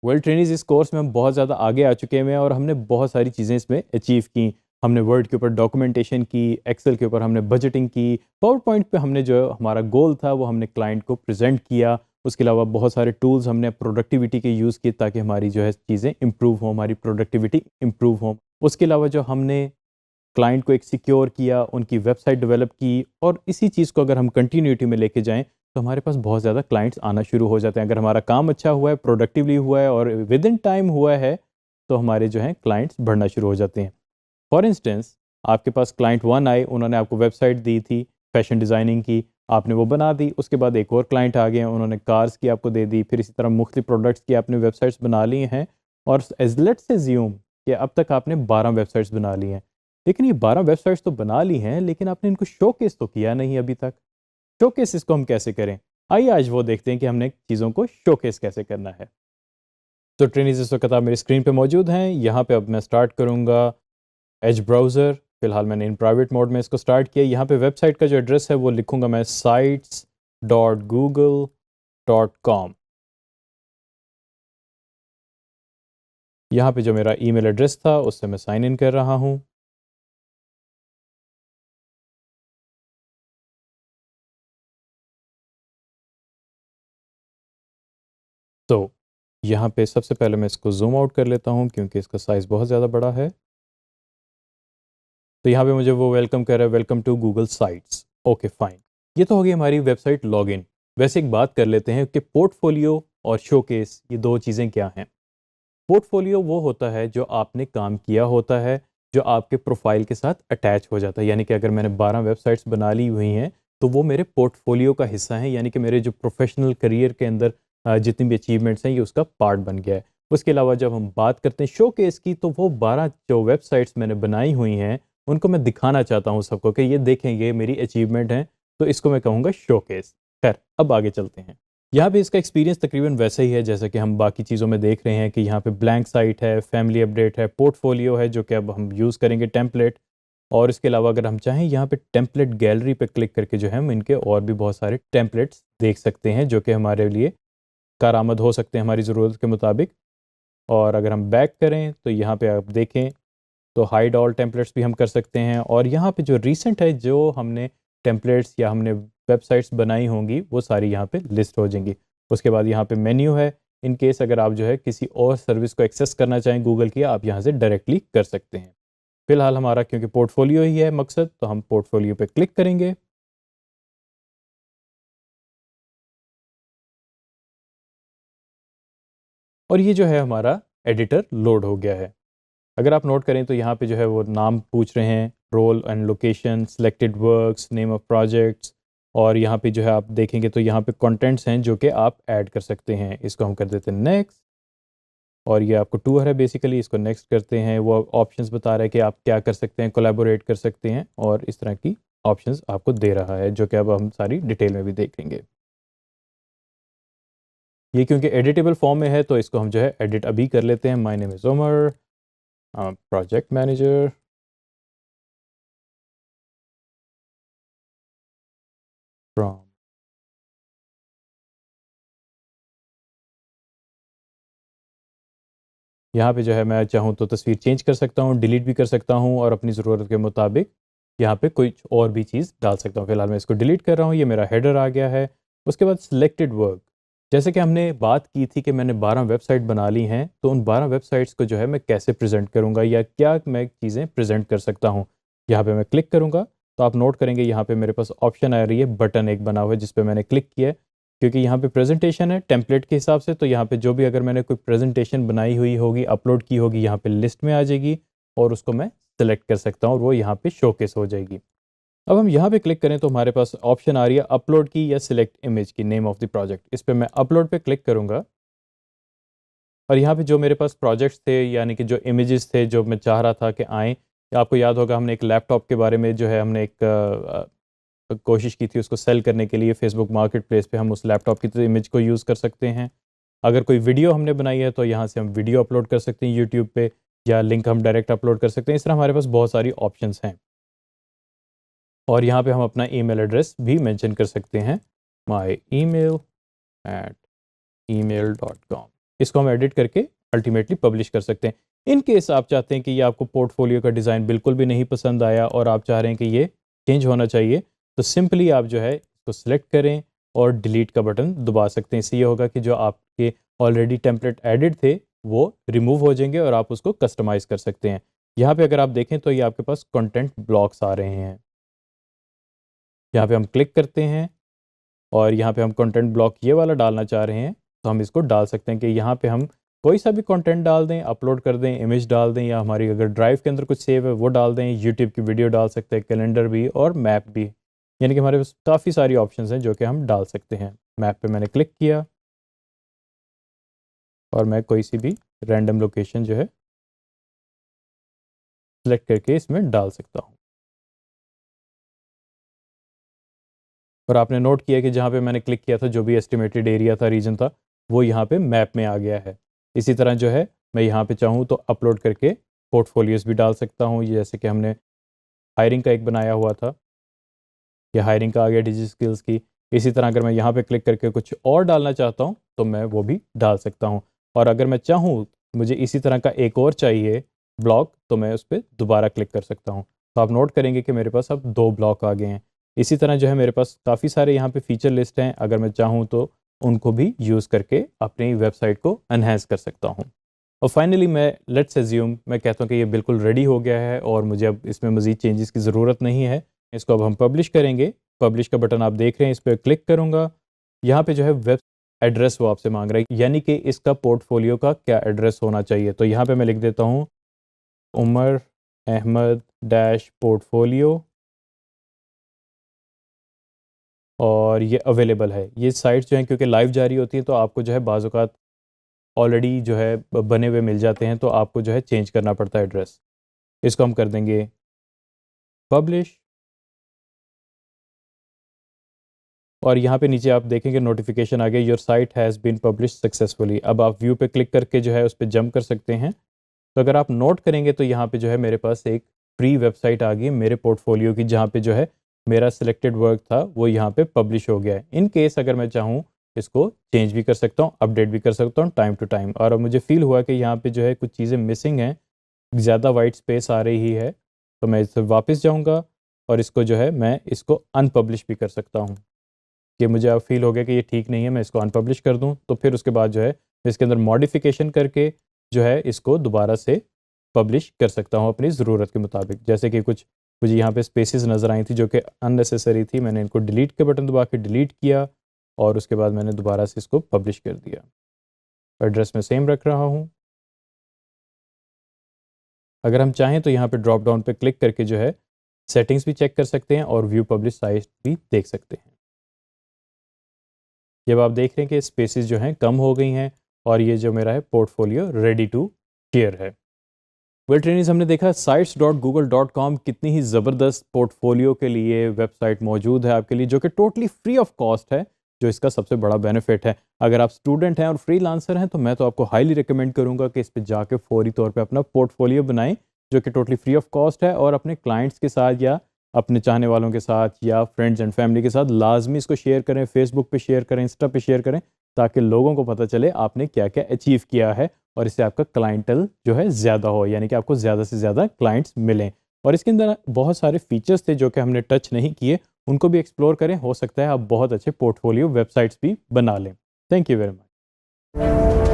Well trainees इस course में हम बहुत ज़्यादा आगे आ चुके हैं और हमने बहुत सारी चीज़ें इसमें अचीव की। हमने वर्ड के ऊपर डॉक्यूमेंटेशन की, एक्सेल के ऊपर हमने बजटिंग की, पावर पॉइंट पे हमने जो हमारा गोल था वो हमने क्लाइंट को प्रेजेंट किया। उसके अलावा बहुत सारे टूल्स हमने प्रोडक्टिविटी के यूज़ किए ताकि हमारी जो है चीज़ें इंप्रूव हों, हमारी प्रोडक्टिविटी इंप्रूव हो। उसके अलावा जो हमने क्लाइंट को एक सिक्योर किया, उनकी वेबसाइट डेवलप की, और इसी चीज़ को अगर हम कंटिन्यूटी में लेके जाएँ तो हमारे पास बहुत ज़्यादा क्लाइंट्स आना शुरू हो जाते हैं। अगर हमारा काम अच्छा हुआ है, प्रोडक्टिवली हुआ है और विद इन टाइम हुआ है, तो हमारे जो हैं क्लाइंट्स बढ़ना शुरू हो जाते हैं। फॉर इंस्टेंस, आपके पास क्लाइंट 1 आए, उन्होंने आपको वेबसाइट दी थी फैशन डिज़ाइनिंग की, आपने वो बना दी। उसके बाद एक और क्लाइंट आ गए हैं, उन्होंने कार्स की आपको दे दी। फिर इसी तरह मुख्तलिफ प्रोडक्ट्स की आपने वेबसाइट्स बना ली हैं, और एज लेट्स एज्यूम कि अब तक आपने 12 वेबसाइट्स बना ली हैं। लेकिन ये 12 वेबसाइट्स तो बना ली हैं, लेकिन आपने इनको शोकेस तो किया नहीं अभी तक। शोकेस इसको हम कैसे करें? आइए आज वो देखते हैं कि हमने चीज़ों को शोकेस कैसे करना है। तो ट्रेनीज इस वक्त आप मेरी स्क्रीन पे मौजूद हैं। यहाँ पे अब मैं स्टार्ट करूँगा एज ब्राउज़र। फिलहाल मैंने इन प्राइवेट मोड में इसको स्टार्ट किया। यहाँ पे वेबसाइट का जो एड्रेस है वो लिखूँगा मैं sites.google.com। यहाँ पे जो मेरा ईमेल एड्रेस था उससे मैं साइन इन कर रहा हूँ। तो यहाँ पे सबसे पहले मैं इसको ज़ूम आउट कर लेता हूँ क्योंकि इसका साइज़ बहुत ज़्यादा बड़ा है। तो यहाँ पे मुझे वो वेलकम कर रहा है, welcome to Google sites. Okay fine, ये तो हो गई हमारी वेबसाइट लॉगिन। वैसे एक बात कर लेते हैं कि पोर्टफोलियो और शोकेस ये दो चीज़ें क्या हैं। पोर्टफोलियो वो होता है जो आपने काम किया होता है, जो आपके प्रोफाइल के साथ अटैच हो जाता है। यानी कि अगर मैंने 12 वेबसाइट्स बना ली हुई हैं तो वो मेरे पोर्टफोलियो का हिस्सा है, यानी कि मेरे जो प्रोफेशनल करियर के अंदर जितनी भी अचीवमेंट्स हैं ये उसका पार्ट बन गया है। उसके अलावा जब हम बात करते हैं शोकेस की, तो वो 12 जो वेबसाइट्स मैंने बनाई हुई हैं उनको मैं दिखाना चाहता हूँ सबको कि ये देखें, ये मेरी अचीवमेंट है। तो इसको मैं कहूँगा शोकेस। खैर, अब आगे चलते हैं। यहाँ पे इसका एक्सपीरियंस तकरीबन वैसा ही है जैसा कि हम बाकी चीज़ों में देख रहे हैं कि यहाँ पे ब्लैंक साइट है, फैमिली अपडेट है, पोर्टफोलियो है जो कि अब हम यूज़ करेंगे टेम्पलेट। और इसके अलावा अगर हम चाहें यहाँ पे टेम्पलेट गैलरी पे क्लिक करके जो है हम इनके और भी बहुत सारे टेम्पलेट्स देख सकते हैं जो कि हमारे लिए कारआमद हो सकते हैं हमारी ज़रूरत के मुताबिक। और अगर हम बैक करें तो यहाँ पे आप देखें तो हाइड ऑल टेम्पलेट्स भी हम कर सकते हैं, और यहाँ पे जो रीसेंट है जो हमने टेम्पलेट्स या हमने वेबसाइट्स बनाई होंगी वो सारी यहाँ पे लिस्ट हो जाएंगी। उसके बाद यहाँ पे मेन्यू है। इन केस अगर आप जो है किसी और सर्विस को एक्सेस करना चाहें गूगल की, आप यहाँ से डायरेक्टली कर सकते हैं। फिलहाल हमारा क्योंकि पोर्टफोलियो ही है मकसद, तो हम पोर्टफोलियो पे क्लिक करेंगे। और ये जो है हमारा एडिटर लोड हो गया है। अगर आप नोट करें तो यहाँ पे जो है वो नाम पूछ रहे हैं, role and location, selected works, name of projects. और यहाँ पे जो है आप देखेंगे तो यहाँ पे कंटेंट्स हैं जो कि आप ऐड कर सकते हैं। इसको हम कर देते हैं नेक्स्ट। और ये आपको टूर है बेसिकली, इसको नेक्स्ट करते हैं। वो ऑप्शंस बता रहा है कि आप क्या कर सकते हैं, कोलैबोरेट कर सकते हैं, और इस तरह की ऑप्शंस आपको दे रहा है जो कि अब हम सारी डिटेल में भी देखेंगे। ये क्योंकि एडिटेबल फॉर्म में है तो इसको हम जो है एडिट अभी कर लेते हैं। My name is Umar, project manager from. यहाँ पे जो है मैं चाहूँ तो तस्वीर चेंज कर सकता हूँ, डिलीट भी कर सकता हूँ, और अपनी ज़रूरत के मुताबिक यहाँ पे कुछ और भी चीज़ डाल सकता हूँ। फिलहाल मैं इसको डिलीट कर रहा हूँ, ये मेरा हेडर आ गया है। उसके बाद सिलेक्टेड वर्क, जैसे कि हमने बात की थी कि मैंने 12 वेबसाइट बना ली हैं, तो उन 12 वेबसाइट्स को जो है मैं कैसे प्रेजेंट करूँगा या क्या मैं चीज़ें प्रेजेंट कर सकता हूँ। यहाँ पे मैं क्लिक करूँगा तो आप नोट करेंगे यहाँ पे मेरे पास ऑप्शन आ रही है, बटन एक बना हुआ है जिस पे मैंने क्लिक किया है। क्योंकि यहाँ पे प्रेजेंटेशन है टेम्पलेट के हिसाब से, तो यहाँ पे जो भी अगर मैंने कोई प्रेजेंटेशन बनाई हुई होगी, अपलोड की होगी, यहाँ पे लिस्ट में आ जाएगी, और उसको मैं सेलेक्ट कर सकता हूँ और वो यहाँ पे शोकेस हो जाएगी। अब हम यहाँ पे क्लिक करें तो हमारे पास ऑप्शन आ रही है अपलोड की या सिलेक्ट इमेज की, नेम ऑफ द प्रोजेक्ट। इस पर मैं अपलोड पे क्लिक करूँगा, और यहाँ पे जो मेरे पास प्रोजेक्ट्स थे यानी कि जो इमेजेस थे जो मैं चाह रहा था कि आएँ, आपको याद होगा हमने एक लैपटॉप के बारे में जो है हमने एक कोशिश की थी उसको सेल करने के लिए फेसबुक मार्केट प्लेस पे। हम उस लैपटॉप की तो इमेज को यूज़ कर सकते हैं। अगर कोई वीडियो हमने बनाई है तो यहाँ से हम वीडियो अपलोड कर सकते हैं यूट्यूब पे, या लिंक हम डायरेक्ट अपलोड कर सकते हैं। इस तरह हमारे पास बहुत सारी ऑप्शंस हैं, और यहाँ पे हम अपना ईमेल एड्रेस भी मेंशन कर सकते हैं, my@email.com। इसको हम एडिट करके अल्टीमेटली पब्लिश कर सकते हैं। इन केस आप चाहते हैं कि ये आपको पोर्टफोलियो का डिज़ाइन बिल्कुल भी नहीं पसंद आया और आप चाह रहे हैं कि ये चेंज होना चाहिए, तो सिंपली आप जो है इसको सिलेक्ट करें और डिलीट का बटन दबा सकते हैं। इससे ये होगा कि जो आपके ऑलरेडी टेम्पलेट एडिट थे वो रिमूव हो जाएंगे और आप उसको कस्टमाइज़ कर सकते हैं। यहाँ पे अगर आप देखें तो ये आपके पास कंटेंट ब्लॉक्स आ रहे हैं। यहाँ पे हम क्लिक करते हैं और यहाँ पे हम कंटेंट ब्लॉक ये वाला डालना चाह रहे हैं, तो हम इसको डाल सकते हैं कि यहाँ पे हम कोई सा भी कंटेंट डाल दें, अपलोड कर दें, इमेज डाल दें, या हमारी अगर ड्राइव के अंदर कुछ सेव है वो डाल दें, यूट्यूब की वीडियो डाल सकते हैं, कैलेंडर भी और मैप भी। यानी कि हमारे पास काफ़ी सारी ऑप्शंस हैं जो कि हम डाल सकते हैं। मैप पे मैंने क्लिक किया और मैं कोई सी भी रैंडम लोकेशन जो है सेलेक्ट करके इसमें डाल सकता हूँ। और आपने नोट किया कि जहाँ पे मैंने क्लिक किया था जो भी एस्टिमेटेड एरिया था, रीजन था, वो यहाँ पे मैप में आ गया है। इसी तरह जो है मैं यहाँ पे चाहूँ तो अपलोड करके पोर्टफोलियोज़ भी डाल सकता हूँ। जैसे कि हमने हायरिंग का एक बनाया हुआ था, ये हायरिंग का आ गया डिजिटल स्किल्स की। इसी तरह अगर मैं यहाँ पे क्लिक करके कुछ और डालना चाहता हूँ तो मैं वो भी डाल सकता हूँ। और अगर मैं चाहूँ मुझे इसी तरह का एक और चाहिए ब्लॉक, तो मैं उस पर दोबारा क्लिक कर सकता हूँ। तो आप नोट करेंगे कि मेरे पास अब 2 ब्लॉक आ गए हैं। इसी तरह जो है मेरे पास काफ़ी सारे यहाँ पे फीचर लिस्ट हैं, अगर मैं चाहूँ तो उनको भी यूज़ करके अपनी वेबसाइट को एनहेंस कर सकता हूँ। और फाइनली लेट्स एज्यूम मैं कहता हूँ कि ये बिल्कुल रेडी हो गया है और मुझे अब इसमें मज़ीद चेंजेस की ज़रूरत नहीं है। इसको अब हम पब्लिश करेंगे। पब्लिश का बटन आप देख रहे हैं, इस पर क्लिक करूँगा। यहाँ पे जो है वेब एड्रेस वो आपसे मांग रहा है, यानी कि इसका पोर्टफोलियो का क्या एड्रेस होना चाहिए। तो यहाँ पे मैं लिख देता हूँ उमर अहमद डैश पोर्टफोलियो, और ये अवेलेबल है। ये साइट्स जो हैं क्योंकि लाइव जारी होती हैं तो आपको जो है बाज़ औक़ात ऑलरेडी जो है बने हुए मिल जाते हैं, तो आपको जो है चेंज करना पड़ता है एड्रेस। इसको हम कर देंगे पब्लिश। और यहाँ पे नीचे आप देखेंगे नोटिफिकेशन आ गया, your site has been publish successfully. अब आप व्यू पे क्लिक करके जो है उस पर जंप कर सकते हैं। तो अगर आप नोट करेंगे तो यहाँ पे जो है मेरे पास एक फ्री वेबसाइट आ गई मेरे पोर्टफोलियो की, जहाँ पे जो है मेरा सिलेक्टेड वर्क था वो यहाँ पे पब्लिश हो गया है। इन केस अगर मैं चाहूँ इसको चेंज भी कर सकता हूँ, अपडेट भी कर सकता हूँ टाइम टू टाइम। और अब मुझे फील हुआ कि यहाँ पे जो है कुछ चीज़ें मिसिंग हैं, ज़्यादा वाइट स्पेस आ रही है, तो मैं इस वापस जाऊँगा और इसको जो है मैं इसको अनपब्लिश भी कर सकता हूँ। कि मुझे अब फ़ील हो गया कि ये ठीक नहीं है, मैं इसको अनपब्लिश कर दूँ, तो फिर उसके बाद जो है इसके अंदर मॉडिफ़िकेशन करके जो है इसको दोबारा से पब्लिश कर सकता हूँ अपनी ज़रूरत के मुताबिक। जैसे कि कुछ मुझे यहाँ पे स्पेसेस नज़र आई थी जो कि अननेसेसरी थी, मैंने इनको डिलीट के बटन दबा के डिलीट किया और उसके बाद मैंने दोबारा से इसको पब्लिश कर दिया। एड्रेस मैं सेम रख रहा हूँ। अगर हम चाहें तो यहाँ पे ड्रॉप डाउन पे क्लिक करके जो है सेटिंग्स भी चेक कर सकते हैं और व्यू पब्लिश साइट भी देख सकते हैं। जब आप देख रहे हैं कि स्पेसेस जो हैं कम हो गई हैं और ये जो मेरा है पोर्टफोलियो रेडी टू शेयर है। वेल ट्रेनिंग्स, हमने देखा sites.google.com कितनी ही ज़बरदस्त पोर्टफोलियो के लिए वेबसाइट मौजूद है आपके लिए, जो कि टोटली फ्री ऑफ कॉस्ट है, जो इसका सबसे बड़ा बेनिफिट है। अगर आप स्टूडेंट हैं और फ्रीलांसर हैं तो मैं तो आपको हाईली रिकमेंड करूंगा कि इस पे जाके फौरी तौर पे अपना पोर्टफोलियो बनाएं, जो कि टोटली फ्री ऑफ कॉस्ट है, और अपने क्लाइंट्स के साथ या अपने चाहने वालों के साथ या फ्रेंड्स एंड फैमिली के साथ लाजमी इसको शेयर करें, फेसबुक पे शेयर करें, इंस्टा पे शेयर करें, ताकि लोगों को पता चले आपने क्या क्या अचीव किया है और इससे आपका क्लाइंटल जो है ज़्यादा हो, यानी कि आपको ज़्यादा से ज़्यादा क्लाइंट्स मिलें। और इसके अंदर बहुत सारे फीचर्स थे जो कि हमने टच नहीं किए, उनको भी एक्सप्लोर करें। हो सकता है आप बहुत अच्छे पोर्टफोलियो वेबसाइट्स भी बना लें। Thank you very much.